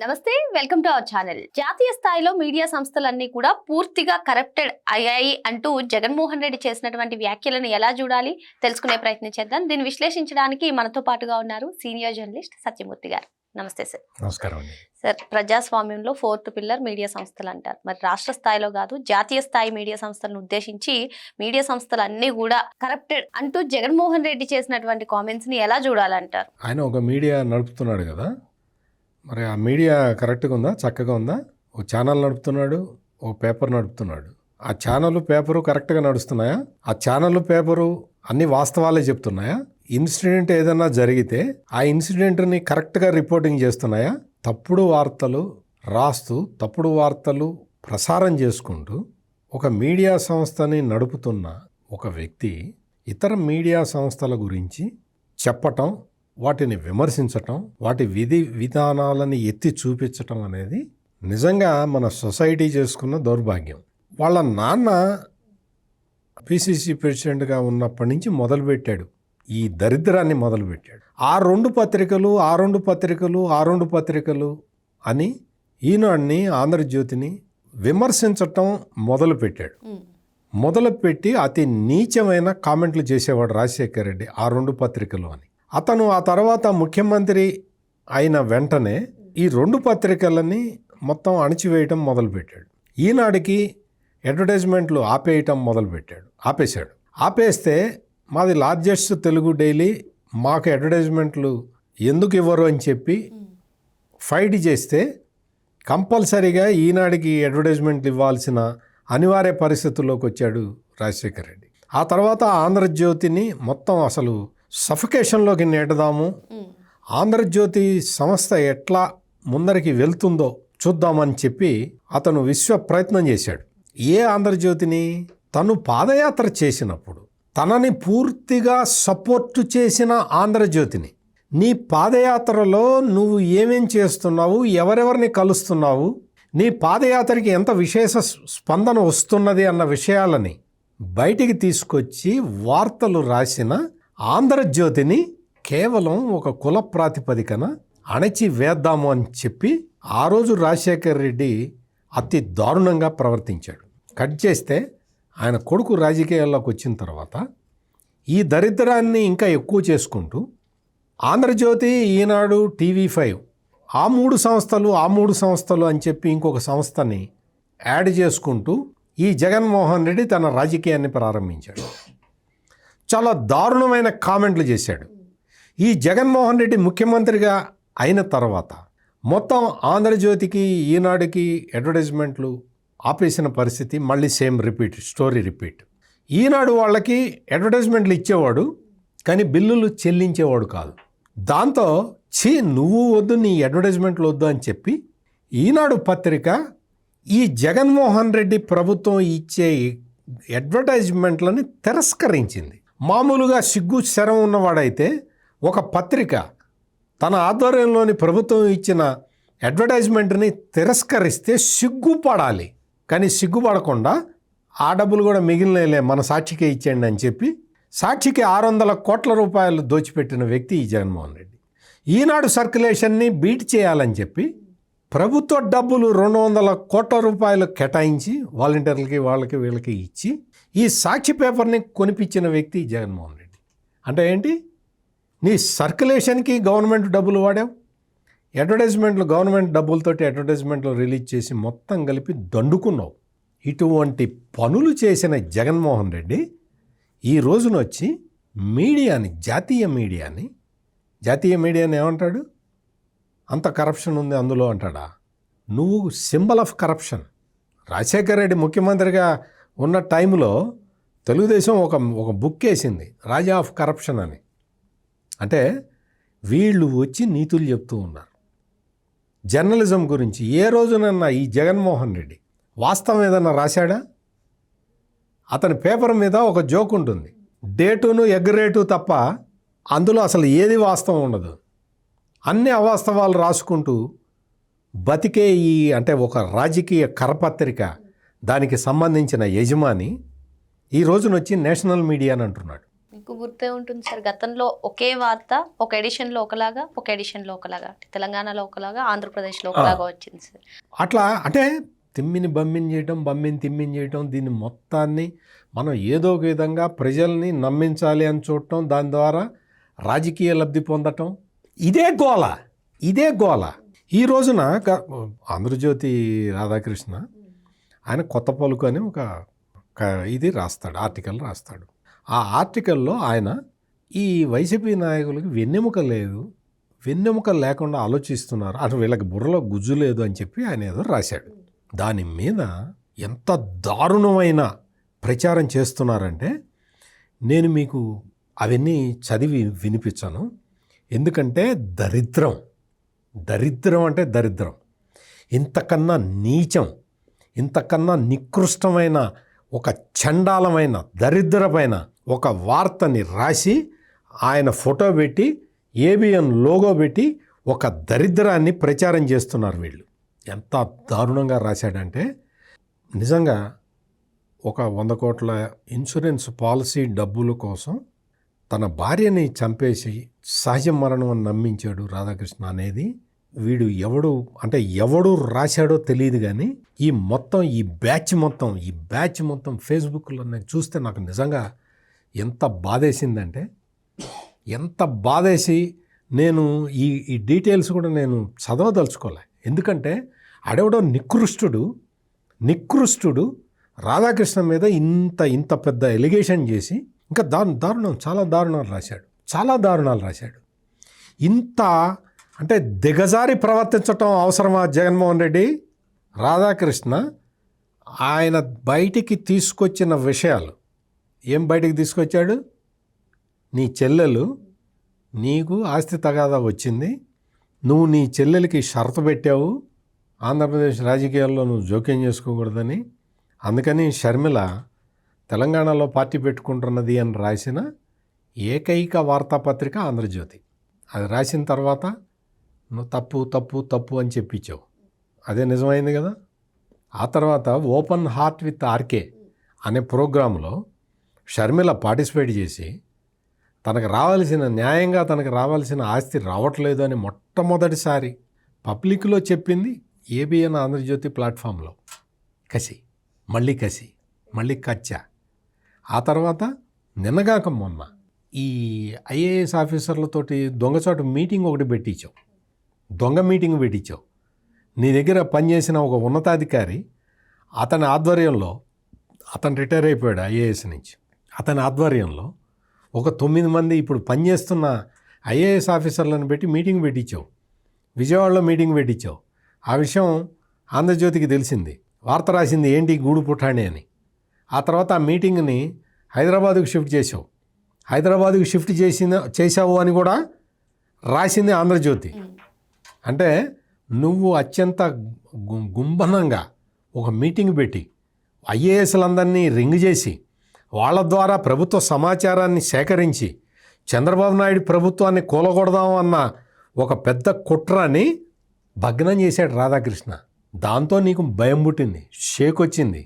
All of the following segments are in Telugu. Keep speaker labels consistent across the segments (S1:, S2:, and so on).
S1: నమస్తే, వెల్కమ్ టు అవర్ ఛానల్. జాతీయ స్థాయిలో మీడియా సంస్థలన్నీ కూడా పూర్తిగా కరప్టెడ్ అయ్యాయి అంటూ జగన్మోహన్ రెడ్డి చేసినటువంటి వ్యాఖ్యలను ఎలా చూడాలి తెలుసుకునే ప్రయత్నం చేద్దాం. దీన్ని విశ్లేషించడానికి మనతో పాటుగా ఉన్నారు సీనియర్ జర్నలిస్ట్ సత్యమూర్తి గారు. నమస్తే సార్.
S2: నమస్కారం అండి.
S1: సార్, ప్రజాస్వామ్యంలో ఫోర్త్ పిల్లర్ మీడియా సంస్థలు అంటారు. మరి రాష్ట్ర స్థాయిలో కాదు, జాతీయ స్థాయి మీడియా సంస్థలను ఉద్దేశించి మీడియా సంస్థలు అన్ని కూడా కరప్టెడ్ అంటూ జగన్మోహన్ రెడ్డి చేసినటువంటి కామెంట్స్ ని ఎలా చూడాలంటారు?
S2: ఆయన ఒక మీడియా నడుపుతున్నాడు కదా, మరి ఆ మీడియా కరెక్ట్గా ఉందా, చక్కగా ఉందా? ఓ ఛానల్ నడుపుతున్నాడు, ఓ పేపర్ నడుపుతున్నాడు. ఆ ఛానల్ పేపరు కరెక్ట్గా నడుస్తున్నాయా? ఆ ఛానల్ పేపరు అన్ని వాస్తవాలే చెప్తున్నాయా? ఇన్సిడెంట్ ఏదైనా జరిగితే ఆ ఇన్సిడెంట్ని కరెక్ట్గా రిపోర్టింగ్ చేస్తున్నాయా? తప్పుడు వార్తలు రాస్తూ తప్పుడు వార్తలు ప్రసారం చేసుకుంటూ ఒక మీడియా సంస్థని నడుపుతున్న ఒక వ్యక్తి ఇతర మీడియా సంస్థల గురించి చెప్పటం, వాటిని విమర్శించటం, వాటి విధి విధానాలని ఎత్తి చూపించటం అనేది నిజంగా మన సొసైటీ చేసుకున్న దౌర్భాగ్యం. వాళ్ళ నాన్న పిసిసి ప్రెసిడెంట్గా ఉన్నప్పటి నుంచి మొదలుపెట్టాడు ఈ దరిద్రాన్ని మొదలుపెట్టాడు. ఆ రెండు పత్రికలు అని ఈనాడుని, ఆంధ్రజ్యోతిని విమర్శించటం మొదలుపెట్టాడు. మొదలుపెట్టి అతి నీచమైన కామెంట్లు చేసేవాడు రాజశేఖర్ రెడ్డి ఆ రెండు పత్రికలు అని. అతను ఆ తర్వాత ముఖ్యమంత్రి అయిన వెంటనే ఈ రెండు పత్రికలని మొత్తం అణిచివేయటం మొదలుపెట్టాడు. ఈనాడికి అడ్వర్టైజ్మెంట్లు ఆపేశాడు. ఆపేస్తే మాది లార్జెస్ట్ తెలుగు డైలీ, మాకు అడ్వర్టైజ్మెంట్లు ఎందుకు ఇవ్వరు అని చెప్పి ఫైట్ చేస్తే కంపల్సరీగా ఈనాడికి అడ్వర్టైజ్మెంట్లు ఇవ్వాల్సిన అనివార్య పరిస్థితుల్లోకి వచ్చాడు రాజశేఖర్ రెడ్డి. ఆ తర్వాత ఆంధ్రజ్యోతిని మొత్తం అసలు సఫికేషన్లోకి నెట్టదాము, ఆంధ్రజ్యోతి సంస్థ ఎట్లా ముందరికి వెళ్తుందో చూద్దామని చెప్పి అతను విశ్వ ప్రయత్నం చేశాడు. ఏ ఆంధ్రజ్యోతిని? తను పాదయాత్ర చేసినప్పుడు తనని పూర్తిగా సపోర్టు చేసిన ఆంధ్రజ్యోతిని. నీ పాదయాత్రలో నువ్వు ఏమేం చేస్తున్నావు, ఎవరెవరిని కలుస్తున్నావు, నీ పాదయాత్రకి ఎంత విశేష స్పందన వస్తున్నది అన్న విషయాలని బయటికి తీసుకొచ్చి వార్తలు రాసిన ఆంధ్రజ్యోతిని కేవలం ఒక కుల ప్రాతిపదికన అణచి వేద్దాము అని చెప్పి ఆ రోజు రాజశేఖర్ రెడ్డి అతి దారుణంగా ప్రవర్తించాడు. కట్ చేస్తే ఆయన కొడుకు రాజకీయాల్లోకి వచ్చిన తర్వాత ఈ దరిద్రాన్ని ఇంకా ఎక్కువ చేసుకుంటూ ఆంధ్రజ్యోతి, ఈనాడు, టీవీ5 ఆ మూడు సంస్థలు అని చెప్పి ఇంకొక సంస్థని యాడ్ చేసుకుంటూ ఈ జగన్మోహన్ రెడ్డి తన రాజకీయాన్ని ప్రారంభించాడు. చాలా దారుణమైన కామెంట్లు చేశాడు. ఈ జగన్మోహన్ రెడ్డి ముఖ్యమంత్రిగా అయిన తర్వాత మొత్తం ఆంధ్రజ్యోతికి, ఈనాడుకి అడ్వర్టైజ్మెంట్లు ఆపేసిన పరిస్థితి మళ్ళీ సేమ్ స్టోరీ రిపీట్. ఈనాడు వాళ్ళకి అడ్వర్టైజ్మెంట్లు ఇచ్చేవాడు కానీ బిల్లులు చెల్లించేవాడు కాదు. దాంతో నువ్వు వద్దు, నీ అడ్వర్టైజ్మెంట్లు వద్దు అని చెప్పి ఈనాడు పత్రిక ఈ జగన్మోహన్ రెడ్డి ప్రభుత్వం ఇచ్చే అడ్వర్టైజ్మెంట్లని తిరస్కరించింది. మామూలుగా సిగ్గు శరం ఉన్నవాడైతే ఒక పత్రిక తన ఆధ్వర్యంలోని ప్రభుత్వం ఇచ్చిన అడ్వర్టైజ్మెంట్ని తిరస్కరిస్తే సిగ్గుపడాలి. కానీ సిగ్గుపడకుండా ఆ డబ్బులు కూడా మిగిలినలే, మన సాక్షికే ఇచ్చేయండి అని చెప్పి సాక్షికి 600 కోట్ల రూపాయలు దోచిపెట్టిన వ్యక్తి ఈ జగన్మోహన్ రెడ్డి. ఈనాడు సర్క్యులేషన్ని బీట్ చేయాలని చెప్పి ప్రభుత్వ డబ్బులు 200 కోట్ల రూపాయలు కేటాయించి వాలంటీర్లకి వీళ్ళకి ఇచ్చి ఈ సాక్షి పేపర్ని కొనిపించిన వ్యక్తి జగన్మోహన్ రెడ్డి. అంటే ఏంటి? నీ సర్క్యులేషన్కి గవర్నమెంట్ డబ్బులు వాడావు, అడ్వర్టైజ్మెంట్లు గవర్నమెంట్ డబ్బులతోటి అడ్వర్టైజ్మెంట్లు రిలీజ్ చేసి మొత్తం కలిపి దండుకున్నావు. ఇటువంటి పనులు చేసిన జగన్మోహన్ రెడ్డి ఈ రోజున వచ్చి జాతీయ మీడియాని ఏమంటాడు? అంత కరప్షన్ ఉంది అందులో అంటాడా? నువ్వు symbol of corruption. Rajasekhar Reddy ముఖ్యమంత్రిగా ఉన్న టైంలో తెలుగుదేశం ఒక బుక్ వేసింది, రాజా ఆఫ్ కరప్షన్ అని. అంటే వీళ్ళు వచ్చి నీతులు చెప్తూ ఉన్నారు జర్నలిజం గురించి. ఏ రోజునన్నా ఈ జగన్మోహన్ రెడ్డి వాస్తవం ఏదన్నా రాశాడా? అతని పేపర్ మీద ఒక జోక్ ఉంటుంది, డేటును ఎగ్ రేటు తప్ప అందులో అసలు ఏది వాస్తవం ఉండదు. అన్ని అవాస్తవాలు రాసుకుంటూ బతికే అంటే ఒక రాజకీయ కరపత్రిక, దానికి సంబంధించిన యజమాని ఈ రోజున వచ్చి నేషనల్ మీడియా అని అంటున్నాడు.
S1: మీకు గుర్తే ఉంటుంది సార్, గతంలో ఒకే వార్త ఒక ఎడిషన్లో ఒకలాగా, ఒక ఎడిషన్లో ఒకలాగా, తెలంగాణలో ఒకలాగా, ఆంధ్రప్రదేశ్లో ఒకలాగా వచ్చింది సార్.
S2: అట్లా అంటే తిమ్మిని బమ్మిని చేయటం, బమ్మిని తిమ్మిని చేయటం, దీన్ని మొత్తాన్ని మనం ఏదో ఒక విధంగా ప్రజల్ని నమ్మించాలి అని చూడటం, దాని ద్వారా రాజకీయ లబ్ధి పొందటం, ఇదే గోల. ఈ రోజున ఆంధ్రజ్యోతి రాధాకృష్ణ ఆయన కొత్త పలుకు అని ఒక ఇది రాస్తాడు, ఆర్టికల్ రాస్తాడు. ఆ ఆర్టికల్లో ఆయన ఈ వైసీపీ నాయకులకి వెన్నెముక లేకుండా ఆలోచిస్తున్నారు, అటు వీళ్ళకి బుర్రలో గుజ్జు లేదు అని చెప్పి ఆయన ఏదో రాశాడు. దాని మీద ఎంత దారుణమైన ప్రచారం చేస్తున్నారంటే నేను మీకు అవన్నీ చదివి వినిపించాను. ఎందుకంటే దరిద్రం అంటే దరిద్రం, ఇంతకన్నా నీచం, ఇంతకన్నా నికృష్టమైన ఒక చండాలమైన దరిద్రమైన ఒక వార్తని రాసి ఆయన ఫోటో పెట్టి ఏబిఎన్ లోగో పెట్టి ఒక దరిద్రాన్ని ప్రచారం చేస్తున్నారు వీళ్ళు. ఎంత దారుణంగా రాశాడంటే నిజంగా ఒక 100 కోట్ల ఇన్సూరెన్స్ పాలసీ డబ్బుల కోసం తన భార్యని చంపేసి సహజ మరణం అని నమ్మించాడు రాధాకృష్ణ అనేది వీడు ఎవడు రాశాడో తెలియదు. కానీ ఈ బ్యాచ్ మొత్తం ఫేస్బుక్లో నేను చూస్తే నాకు నిజంగా ఎంత బాధేసిందంటే, ఎంత బాధేసి నేను ఈ డీటెయిల్స్ కూడా నేను చదవదలుచుకోలే. ఎందుకంటే ఆడెవడో నికృష్టుడు రాధాకృష్ణ మీద ఇంత పెద్ద ఎలిగేషన్ చేసి ఇంకా చాలా దారుణాలు రాశాడు. ఇంత అంటే దిగజారి ప్రవర్తించటం అవసరమా జగన్మోహన్ రెడ్డి? రాధాకృష్ణ ఆయన బయటికి తీసుకొచ్చిన విషయాలు ఏం బయటికి తీసుకొచ్చాడు? నీ చెల్లెలు నీకు ఆస్తి తగాదా వచ్చింది, నువ్వు నీ చెల్లెలకి షరతు పెట్టావు, ఆంధ్రప్రదేశ్ రాజకీయాల్లో నువ్వు జోక్యం చేసుకోకూడదని, అందుకని షర్మిల తెలంగాణలో పార్టీ పెట్టుకుంటున్నది అని రాసిన ఏకైక వార్తాపత్రిక ఆంధ్రజ్యోతి. అది రాసిన తర్వాత నువ్వు తప్పు అని చెప్పించావు, అదే నిజమైంది కదా. ఆ తర్వాత ఓపెన్ హార్ట్ విత్ ఆర్కే అనే ప్రోగ్రాంలో షర్మిల పార్టిసిపేట్ చేసి న్యాయంగా తనకు రావాల్సిన ఆస్తి రావట్లేదు అని మొట్టమొదటిసారి పబ్లిక్లో చెప్పింది ఏబిఎన్ ఆంధ్రజ్యోతి ప్లాట్ఫామ్లో. మళ్ళీ కచ్చా. ఆ తర్వాత నిన్నగాక మొన్న ఈ ఐఏఎస్ ఆఫీసర్లతోటి దొంగచాటు మీటింగ్ ఒకటి పెట్టించావు, దొంగ మీటింగ్ పెట్టించావు. నీ దగ్గర పనిచేసిన ఒక ఉన్నతాధికారి అతని ఆధ్వర్యంలో, అతను రిటైర్ అయిపోయాడు ఐఏఎస్ నుంచి, అతని ఆధ్వర్యంలో ఒక 9 మంది ఇప్పుడు పనిచేస్తున్న ఐఏఎస్ ఆఫీసర్లను పెట్టి మీటింగ్ పెట్టించావు, విజయవాడలో మీటింగ్ పెట్టించావు. ఆ విషయం ఆంధ్రజ్యోతికి తెలిసింది, వార్త రాసింది ఏంటి గూడు పుట్టాణి అని. ఆ తర్వాత ఆ మీటింగ్ని హైదరాబాదుకు షిఫ్ట్ చేశావు అని కూడా రాసింది ఆంధ్రజ్యోతి. అంటే నువ్వు అత్యంత గుంభనంగా ఒక మీటింగ్ పెట్టి ఐఏఎస్లందరినీ రింగ్ చేసి వాళ్ళ ద్వారా ప్రభుత్వ సమాచారాన్ని సేకరించి చంద్రబాబు నాయుడు ప్రభుత్వాన్ని కూలగొడదాం అన్న ఒక పెద్ద కుట్రని భగ్నం చేశాడు రాధాకృష్ణ. దాంతో నీకు భయం పుట్టింది, షేక్ వచ్చింది.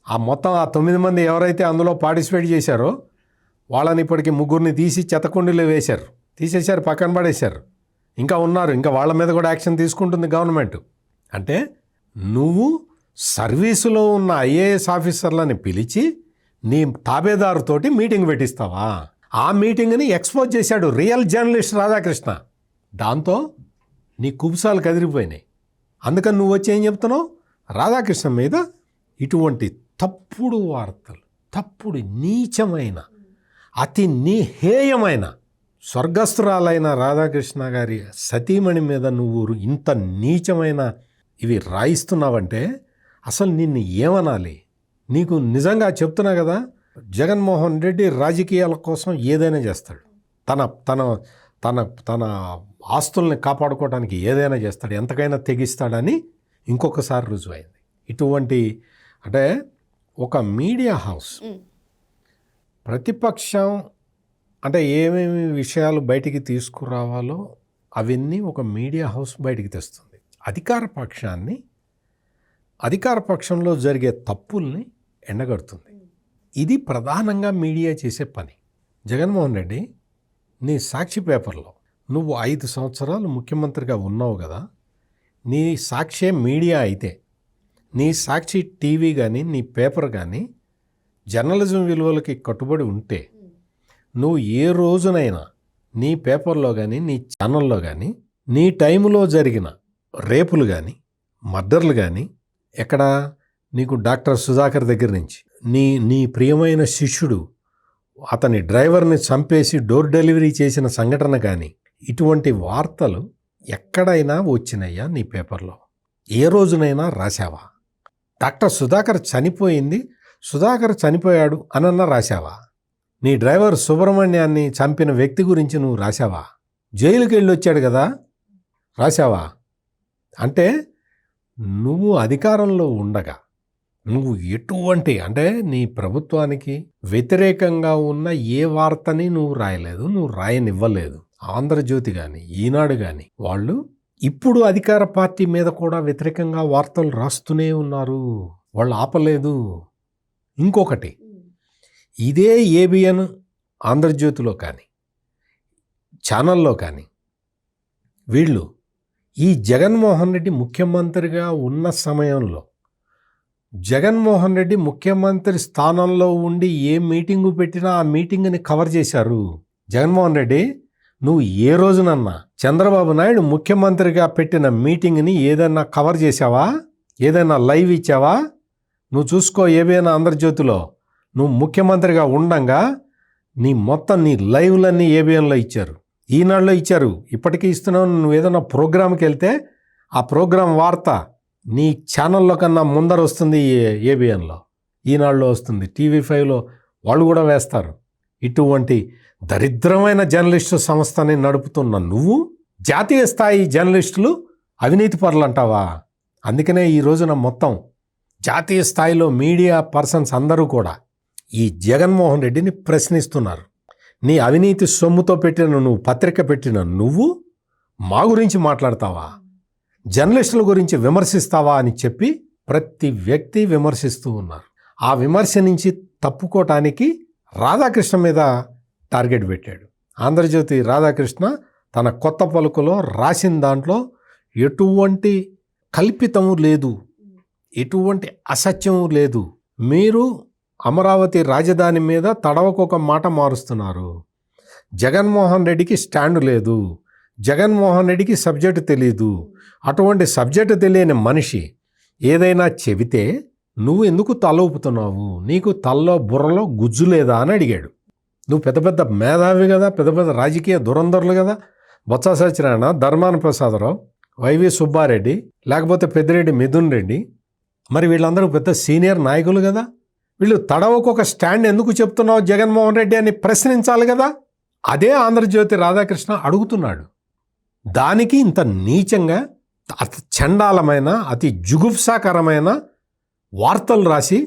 S2: ఆ 9 మంది ఎవరైతే అందులో పార్టిసిపేట్ చేశారో వాళ్ళని ఇప్పటికీ 3 తీసి చెత్తకుండీలో తీసేశారు, పక్కన పడేశారు. ఇంకా ఉన్నారు, ఇంకా వాళ్ళ మీద కూడా యాక్షన్ తీసుకుంటుంది గవర్నమెంట్. అంటే నువ్వు సర్వీసులో ఉన్న ఐఏఎస్ ఆఫీసర్లని పిలిచి నీ తాబేదారుతోటి మీటింగ్ పెట్టిస్తావా? ఆ మీటింగ్ని ఎక్స్పోజ్ చేశాడు రియల్ జర్నలిస్ట్ రాధాకృష్ణ. దాంతో నీ కుబుసాలు కదిరిపోయినాయి. అందుకని నువ్వు వచ్చి ఏం చెప్తున్నావు? రాధాకృష్ణ మీద ఇటువంటి తప్పుడు వార్తలు, తప్పుడు నీచమైన అతి నిహేయమైన స్వర్గస్థురాలైన రాధాకృష్ణ గారి సతీమణి మీద నువ్వు ఇంత నీచమైన ఇవి రాయిస్తున్నావంటే అసలు నిన్ను ఏమనాలి? నీకు నిజంగా చెప్తున్నా కదా, జగన్మోహన్ రెడ్డి రాజకీయాల కోసం ఏదైనా చేస్తాడు, తన ఆస్తుల్ని కాపాడుకోవడానికి ఏదైనా చేస్తాడు, ఎంతకైనా తెగిస్తాడని ఇంకొకసారి రుజువైంది. ఇటువంటి అంటే ఒక మీడియా హౌస్ ప్రతిపక్షం అంటే ఏమేమి విషయాలు బయటికి తీసుకురావాలో అవన్నీ ఒక మీడియా హౌస్ బయటికి తెస్తుంది. అధికార పక్షంలో జరిగే తప్పుల్ని ఎండగడుతుంది. ఇది ప్రధానంగా మీడియా చేసే పని. జగన్మోహన్ రెడ్డి, నీ సాక్షి పేపర్లో నువ్వు 5 సంవత్సరాలు ముఖ్యమంత్రిగా ఉన్నావు కదా, నీ సాక్షే మీడియా అయితే, నీ సాక్షి టీవీ కానీ నీ పేపర్ కానీ జర్నలిజం విలువలకి కట్టుబడి ఉంటే నువ్వు ఏ రోజునైనా నీ పేపర్లో కానీ నీ ఛానల్లో కానీ నీ టైంలో జరిగిన రేపులు కానీ మర్డర్లు కానీ ఎక్కడ నీకు డాక్టర్ సుధాకర్ దగ్గర నుంచి నీ ప్రియమైన శిష్యుడు అతని డ్రైవర్ని చంపేసి డోర్ డెలివరీ చేసిన సంఘటన కానీ ఇటువంటి వార్తలు ఎక్కడైనా వచ్చినాయా నీ పేపర్లో? ఏ రోజునైనా రాశావా? డాక్టర్ సుధాకర్ చనిపోయింది, సుధాకర్ చనిపోయాడు అనన్నా రాశావా? నీ డ్రైవర్ సుబ్రహ్మణ్యాన్ని చంపిన వ్యక్తి గురించి నువ్వు రాశావా? జైలుకి వెళ్ళి వచ్చాడు కదా, రాశావా? అంటే నువ్వు అధికారంలో ఉండగా నువ్వు ఎటువంటి అంటే నీ ప్రభుత్వానికి వ్యతిరేకంగా ఉన్న ఏ వార్తని నువ్వు రాయలేదు, నువ్వు రాయనివ్వలేదు. ఆంధ్రజ్యోతి కానీ ఈనాడు కానీ వాళ్ళు ఇప్పుడు అధికార పార్టీ మీద కూడా వ్యతిరేకంగా వార్తలు రాస్తూనే ఉన్నారు, వాళ్ళు ఆపలేదు. ఇంకొకటి, ఇదే ఏబిఎన్ ఆంధ్రజ్యోతిలో కానీ ఛానల్లో కానీ వీళ్ళు ఈ జగన్మోహన్ రెడ్డి ముఖ్యమంత్రిగా ఉన్న సమయంలో జగన్మోహన్ రెడ్డి ముఖ్యమంత్రి స్థానంలో ఉండి ఏ మీటింగు పెట్టినా ఆ మీటింగ్ని కవర్ చేశారు. జగన్మోహన్ రెడ్డి, నువ్వు ఏ రోజునన్నా చంద్రబాబు నాయుడు ముఖ్యమంత్రిగా పెట్టిన మీటింగ్ని ఏదైనా కవర్ చేసావా? ఏదైనా లైవ్ ఇచ్చావా? నువ్వు చూసుకో, ఏబిఎన్ ఆంధ్రజ్యోతిలో నువ్వు ముఖ్యమంత్రిగా ఉండంగా నీ లైవ్లన్నీ ఏబిఎన్లో ఇచ్చారు, ఈనాడులో ఇచ్చారు, ఇప్పటికీ ఇస్తున్నావు. నువ్వు ఏదైనా ప్రోగ్రామ్కి వెళ్తే ఆ ప్రోగ్రాం వార్త నీ ఛానల్లో కన్నా ముందర వస్తుంది, ఏబిఎన్లో, ఈనాడులో వస్తుంది, టీవీ5లో వాళ్ళు కూడా వేస్తారు. ఇటువంటి దరిద్రమైన జర్నలిస్టు సంస్థని నడుపుతున్న నువ్వు జాతీయ స్థాయి జర్నలిస్టులు అవినీతి పరులు అంటావా? అందుకనే ఈ రోజున మొత్తం జాతీయ స్థాయిలో మీడియా పర్సన్స్ అందరూ కూడా ఈ జగన్మోహన్ రెడ్డిని ప్రశ్నిస్తున్నారు. నీ అవినీతి సొమ్ముతో నువ్వు పత్రిక పెట్టిన నువ్వు మా గురించి మాట్లాడతావా, జర్నలిస్టుల గురించి విమర్శిస్తావా అని చెప్పి ప్రతి వ్యక్తి విమర్శిస్తూ ఉన్నారు. ఆ విమర్శ నుంచి తప్పుకోవటానికి రాధాకృష్ణ మీద టార్గెట్ పెట్టాడు. ఆంధ్రజ్యోతి రాధాకృష్ణ తన కొత్త పలుకులో రాసిన దాంట్లో ఎటువంటి కల్పితము లేదు, ఎటువంటి అసత్యము లేదు. మీరు అమరావతి రాజధాని మీద తడవకొక మాట మారుస్తున్నారు. జగన్మోహన్ రెడ్డికి స్టాండ్ లేదు, జగన్మోహన్ రెడ్డికి సబ్జెక్టు తెలీదు. అటువంటి సబ్జెక్టు తెలియని మనిషి ఏదైనా చెబితే నువ్వు ఎందుకు తల ఊపుతున్నావు? నీకు తల్లో బుర్రలో గుజ్జు లేదా అని అడిగాడు. నువ్వు పెద్ద పెద్ద మేధావి కదా, పెద్ద పెద్ద రాజకీయ దురంధరులు కదా, బొత్స సత్యనారాయణ, ధర్మాన ప్రసాదరావు, వైవి సుబ్బారెడ్డి, లేకపోతే పెద్దిరెడ్డి మిథున్ రెడ్డి, మరి వీళ్ళందరూ పెద్ద సీనియర్ నాయకులు కదా. వీళ్ళు తడవకొక స్టాండ్ ఎందుకు చెప్తున్నావు జగన్మోహన్ రెడ్డి అని ప్రశ్నించాలి కదా. అదే ఆంధ్రజ్యోతి రాధాకృష్ణ అడుగుతున్నాడు. దానికి ఇంత నీచంగా అతి చండాలమైన అతి జుగుప్సాకరమైన వార్తలు రాసి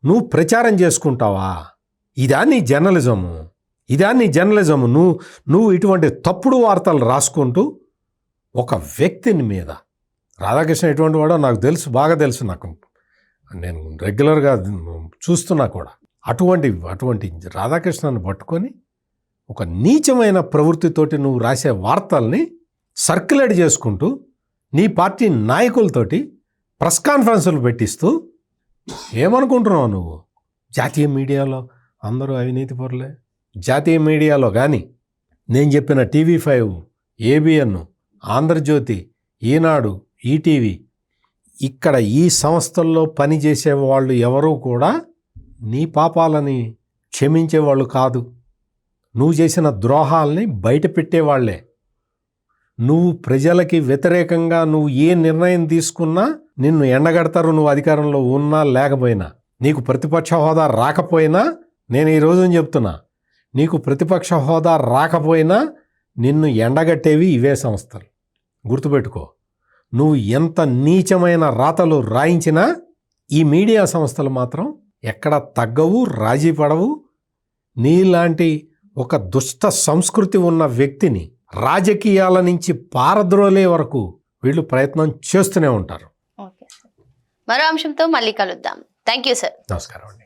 S2: నువ్వు ప్రచారం చేసుకుంటావా? ఇదా నీ జర్నలిజము? ఇదా నీ జర్నలిజము? నువ్వు ఇటువంటి తప్పుడు వార్తలు రాసుకుంటూ ఒక వ్యక్తిని మీద, రాధాకృష్ణ ఎటువంటి వాడో నాకు తెలుసు, బాగా తెలుసు, నాకు నేను రెగ్యులర్గా చూస్తున్నా కూడా. అటువంటి రాధాకృష్ణను పట్టుకొని ఒక నీచమైన ప్రవృత్తితోటి నువ్వు రాసే వార్తల్ని సర్క్యులేట్ చేసుకుంటూ నీ పార్టీ నాయకులతోటి ప్రెస్ కాన్ఫరెన్సులు పెట్టిస్తూ ఏమనుకుంటున్నావు నువ్వు? జాతీయ మీడియాలో అందరూ అవినీతి పరులే. జాతీయ మీడియాలో కానీ నేను చెప్పిన టీవీ5, ఏబిఎన్, ఆంధ్రజ్యోతి, ఈనాడు, ఈటీవీ, ఇక్కడ ఈ సంస్థల్లో పనిచేసే వాళ్ళు ఎవరూ కూడా నీ పాపాలని క్షమించేవాళ్ళు కాదు. నువ్వు చేసిన ద్రోహాల్ని బయట పెట్టేవాళ్లే. నువ్వు ప్రజలకి వ్యతిరేకంగా నువ్వు ఏ నిర్ణయం తీసుకున్నా నిన్ను ఎండగడతారు. నువ్వు అధికారంలో ఉన్నా లేకపోయినా, నీకు ప్రతిపక్ష హోదా రాకపోయినా, నేను ఈ రోజున చెప్తున్నా, నీకు ప్రతిపక్ష హోదా రాకపోయినా నిన్ను ఎండగట్టేవి ఇవే సంస్థలు. గుర్తుపెట్టుకో. నువ్వు ఎంత నీచమైన రాతలు రాయించినా ఈ మీడియా సంస్థలు మాత్రం ఎక్కడ తగ్గవు, రాజీ పడవు. నీలాంటి ఒక దుష్ట సంస్కృతి ఉన్న వ్యక్తిని రాజకీయాల నుంచి పారద్రోలే వరకు వీళ్ళు ప్రయత్నం చేస్తూనే ఉంటారు.
S1: ఓకే సార్, మరో అంశంతో మళ్ళీ కలుద్దాం. Thank you sir.
S2: నమస్కారం అండి.